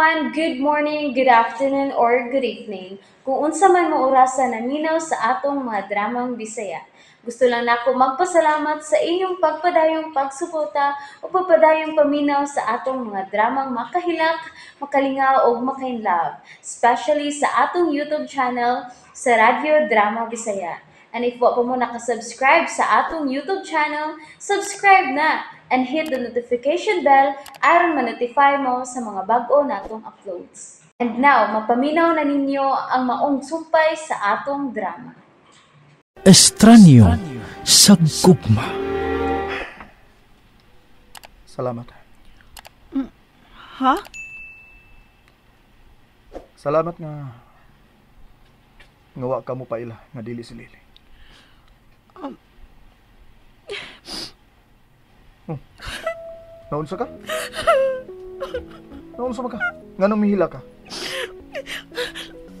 everyone, good morning, good afternoon, or good evening. Kung unsa man mo orasan naminaw sa atong mga dramang Bisaya. Gusto lang nako magpasalamat sa inyong pagpadayong pagsuporta o pagpadayong paminaw sa atong mga dramang makahilak, makalingaw o makainlove, especially sa atong YouTube channel sa Radyo Drama Bisaya. And if wa pa mo nakasubscribe sa atong YouTube channel, subscribe na and hit the notification bell aron ma-notify mo sa mga bag-o natong uploads. And now, mapaminaw na ninyo ang maong sumpay sa atong drama. Estranyo sa gugma. Salamat. Ha? Salamat nga ngawa ka mo pa ila nga dili si Lily. Naunsa ka? Naunsa ka? Nganong mihila ka?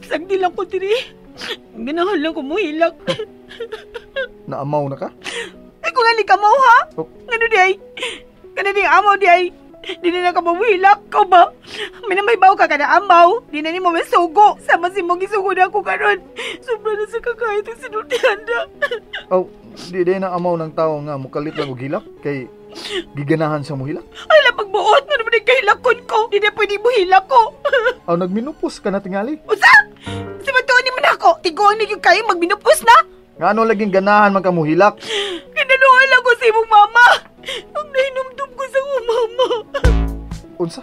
Sagdi lang ko diri. Ganahan lang ko muhilak. Naamaw na ka? Ay kung nga ka mau ha? Oh. Ngano di ay? Kana di amaw di ay? Di na ka mamuhilak ka ba? May baw ka kada amaw. Di na ni mo masugo. Sama si mong isugo na ako karon. Sobra na sa kakahit ang sinultihan na. Oh, di na amaw ng tao nga mukalit lang og hilak kay giganahan sa muhilak. Ay lang pagbuot nga naman ang kahilakon ko. Di na pwede muhilak ko. Aw nagminupos ka na tingali. Usa? Si matuon ni man ako. Tiguan ni yung kayo magminupos na. Ngano laging ganahan man ka muhilak? Kinaluhan lang ko sa imong mama. Ang nahinumdum ko sa imong mama. Unsa?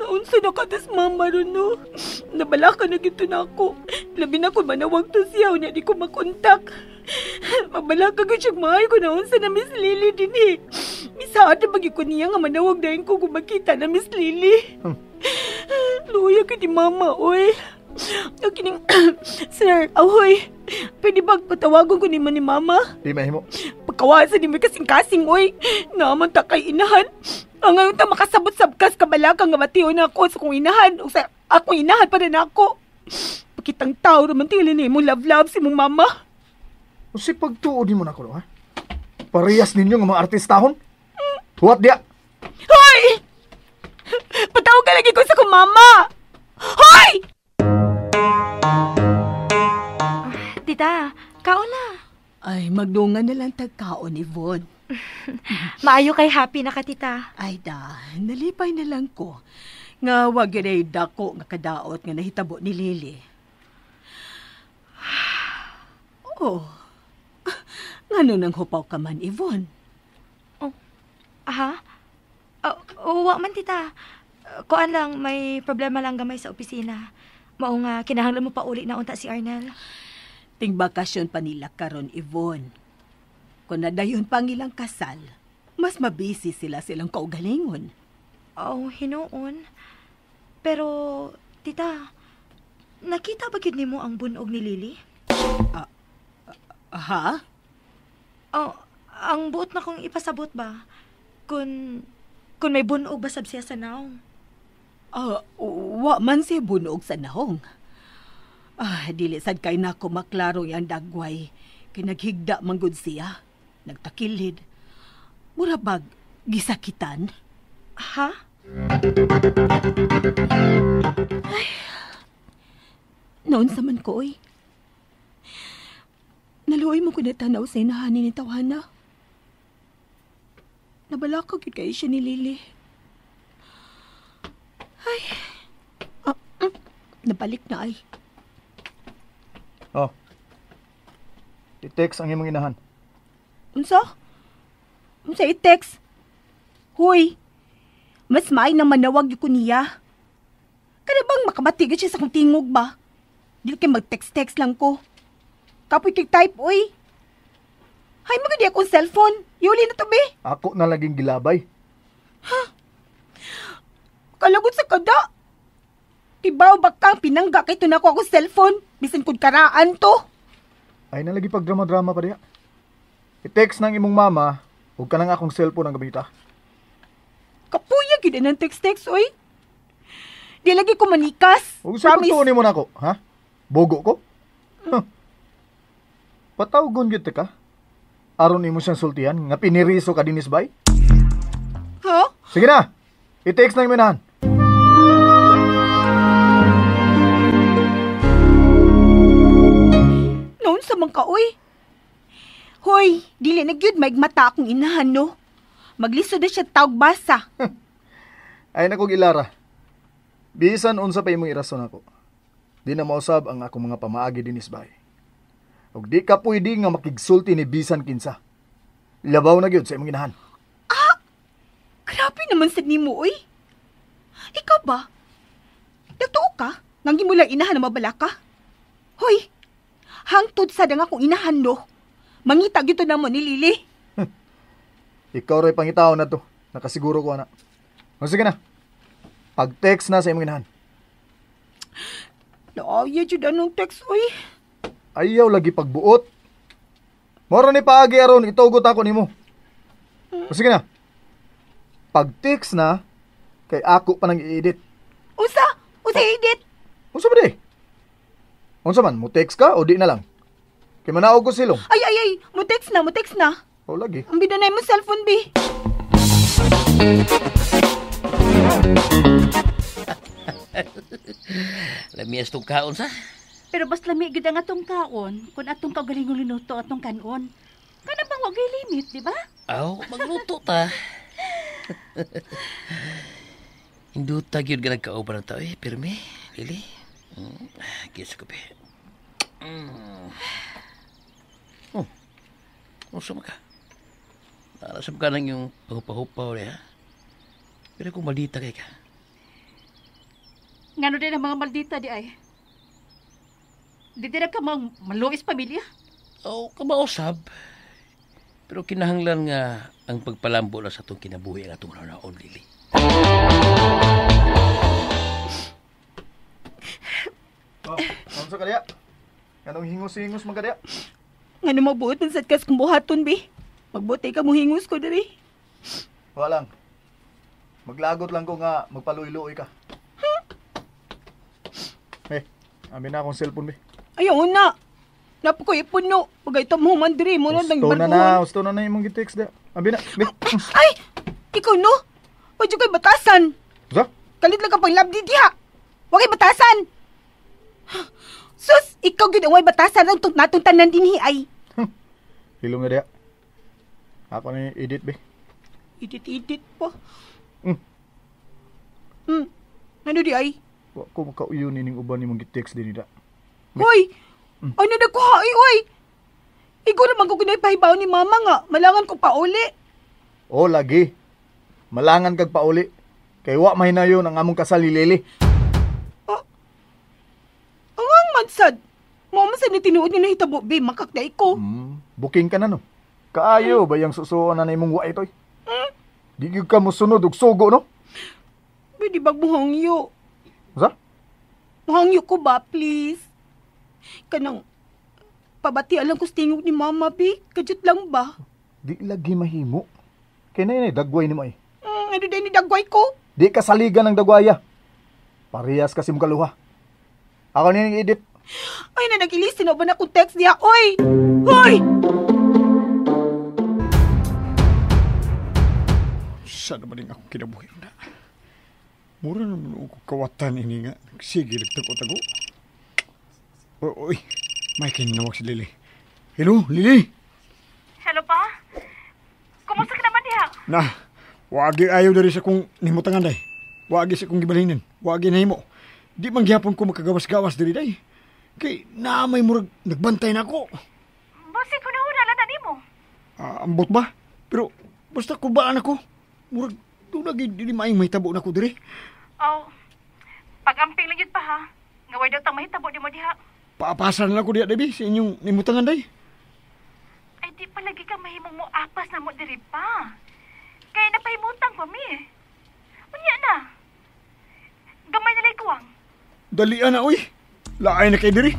Naunsa na ka tas mama ron no. Nabala ka na gito na ako. Labi na ko manawag to siya. Unya di ko makontak. Mabala ka gud siyang maay ko naunsa na Miss Lily din eh. Misaad na bagi ko niya nga manawag dahil ko kung makita na Miss Lily. Luya ka di mama, oy. Nakining, sir, ahoy. Pwede ba patawagon ko ni mama? Di mahimo. Pagkawasan ni may kasing-kasing, oy. Naman ta kay inahan. Ang ngayon ta makasabot-sabkas kabalaka nga matiyo na ako sa kong inahan. O sa akong inahan pa rin ako. Pakitang tao naman tili ni mo love-love si mong mama. Si pagtuod mo na ko, ha? Parehas ninyo ng mga artistahon? Huwat dia? Hoy! Patawag ka lagi ko sa kong mama! Hoy! Tita, kaon na. Ay, magdungan na lang tagkaon, Yvonne. Maayo kay happy na ka, tita. Ay da, nalipay na lang ko. Nga wag yun ay dako nga kadaot nga nahitabo ni Lily. Oh, ngano nang hupaw ka man, Yvonne? Oh, aha? Wa man, tita. Kuan lang, may problema lang gamay sa opisina. Mao nga, kinahanglan mo pa uli na unta si Arnel. Ting bakasyon pa nila karon, Yvonne. Kung nadayon pang ilang kasal, mas mabisi silang kaugalingon. Oh, hinoon. Pero, tita, nakita ba gid nimo ang bunog ni Lily? Ha? Oh, ang buot na kong ipasabot ba? Kung may bunog ba sab siya sa naong? Wa man siya bunog sa nahong. Dili sad kay nako maklaro yang dagway. Kinaghigda manggod siya. Nagtakilid. Murabag, gisakitan. Ha? Ay, naon sa man ko, oy. Naluoy mo ko na tanaw sa inahanin ni Tawana. Nabala ko gid kay siya ni Lily. Ay, nabalik na ay. Oh. I-text ang imong inahan. Unsa? Unsa i-text? Hoy, mas maay nang manawag ko niya. Kada bang makabatigan siya sa kong tingog ba? Di kay mag-text-text lang ko. Kapoy kay type, oy. Hay, magandi akong cellphone. Yuli na to, be. Ako na laging gilabay. Kalagot sa kada. Tibaw bakang pinangga kay tunako akong cellphone. Bisan kung karaan to. Ay na lagi pag drama-drama pa diya. I-text ng imong mama, huwag ka nang akong cellphone ang gabita. Kapuya gid ng text-text, oy. Di lagi ko manikas. Huwag sa pagtuunin mo na ako, ha? Bogo ko? Huh. Patawgon gyud ka? Aron imo siyang sultihan nga piniriso ka dinis bay? Ha? Sige na. I-text na imong inahan. Unsa man ka, uy? Hoy, dili na gyud maigmata akong inahan, no? Maglisod na siya tawag basa. Ay nako Gilara. Bisan unsa pa imong irason ako. Di na mausab ang akong mga pamaagi din isbay. Ug di ka pwede nga makigsulti ni bisan kinsa. Labaw na gyud sa imong inahan. Grabe naman sa nimo, uy. Ikaw ba? Totoo ka? Nang mo lang inahan na mabala ka? Hoy, hangtod sa dang akong inahan, no? Mangita gyud to namo ni Lily. Ikaw ray pangitaon na to. Nakasiguro ko ana. O sige na. Pag-text na sa imong inahan. Naaya jud anong text, uy. Ayaw lagi pagbuot. Mora ni paagi aron itugot ako nimo. O sige na. Pag-text na kay ako pa nang i-edit. Usa edit. Unsa ba di? Unsa man, mo text ka o di na lang? Kay manaog ko silong. Ay, mo text na. O lagi. Ang bidanay mo cellphone, bi. Lamias tong kaon sa? Pero bas lami gid ang atong kaon kung atong kaugalingong linuto atong kanon. Kana bang wag limit, di ba? Aw, magluto ta. Induta gyud ka nagkauban ng tao eh, pirmi, Lili. Kiss ko, be. Usa ka. Narasab ka lang yung pahupahupaw niya. Pero kung maldita kay ka. Ngano din ang mga maldita di ay. Di na ka maluis pamilya. O, kamausab. Pero kinahanglan nga ang pagpalambo na sa itong kinabuhi ang atong naon, Lili. Unsa ka diya? Anong hingos-hingos man ka diya? Ngano mabuot man sad kas kung buhaton, bi. Magbutay ka mo hingos ko diri. Walang. Maglagot lang ko nga magpaluy-luoy ka. Amin na akong cellphone, be. Ayaw na. Napo ko ipuno. Pagay ito mo man diri mo lang Gusto na imong gi-text da. Abi na, be. Ay! Ikaw no? Wadyo kay batasan. Sa? Kalit lang ka pang labdi diha. Wag kay batasan. Sus, ikaw gid ang way batasan ang natong tanan dinhi ay. Hilom na diya. Ako na edit, be. Edit pa. Ano di ay? Wa ko makauyon ning uban nimong gi-text din da. Hoy! Ano na ko ay, oy! Ikaw naman ko kinaipahibaw ni mama nga. Malangan ko pa uli. O lagi. Malangan kag pauli. Kay wa mahinayon ang among kasal ni Lily. Ang mansad. Mama sa tinuod ni nahitabo, be. Makakday ko. Booking ka na no. Kaayo ba yung susuon na imong wa itoy? Di gyud ka mo sunod og sugo no? Be, di ba muhangyo? Sa? Muhangyo ko ba, please? Kanang pabatian lang ko sa tingog ni mama, be. Kadyot lang ba? Di lagi mahimo. Kay na dagway ni mo ay. Ano din ni dagway ko? Di ka saligan ng dagwaya. Parehas kasi mo kaluha. Ako na edit. Ay na, nag-ilisin na ba na kung text niya? Oy! Hoy! Sana ba rin ako kinabuhi na? Mura naman ako kawatan ini nga. Sige, nagtago-tago. Oy, may kinawag si Lily. Hello, Lily? Hello pa? Kumusta ka naman diha? Na, wagi ayaw na rin sa kong nimutangan day. Wagi sa kong gibalhinan. Wagi na himo. Di man gihapon ko makagawas-gawas diri day. Kay naamay murag nagbantay na ako. Basi ko na huna lang mo. Ambot ba? Pero basta kubaan ako. Murag doon lagi di maayong mahitabo na ko diri. Oh, pag-amping lang yun pa ha. Ngaway daw tang mahitabo di mo diha. Paapasan lang ko diya, Debbie, sa inyong nimutangan day. Ay di pa lagi ka mahimong mo apas na mo diri pa. Kaya napahimutang pa mi. Unya na. Gamay na kuwang. Dalian na, uy. Laay na kay diri.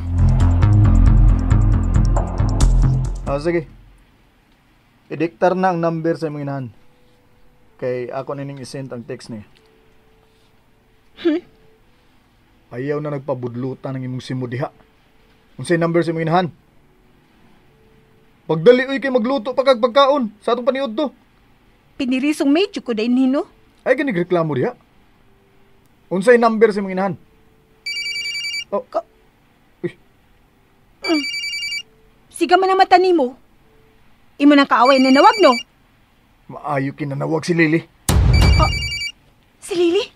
Sige. Idiktar na ang number sa imong inahan. Kay ako na ning isend ang text niya. Ayaw na nagpabudlutan ng imong simo diha. Unsay number sa imong inahan? Pagdali uy kay magluto pa kag pagkaon sa atong paniud to. Pinirisong medyo ko din hino. Ay ganig reklamo diha. Unsay number sa imong inahan? Oh, Siga man ang mata nimo. Imo nang kaaway na nawag, no? Maayo kinanawag si Lily. Si Lily?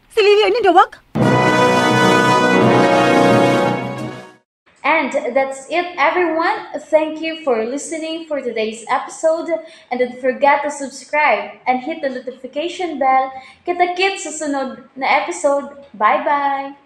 Si Lily ang nawag? And that's it, everyone. Thank you for listening for today's episode. And don't forget to subscribe and hit the notification bell. Kita-kits sa sunod na episode. Bye-bye!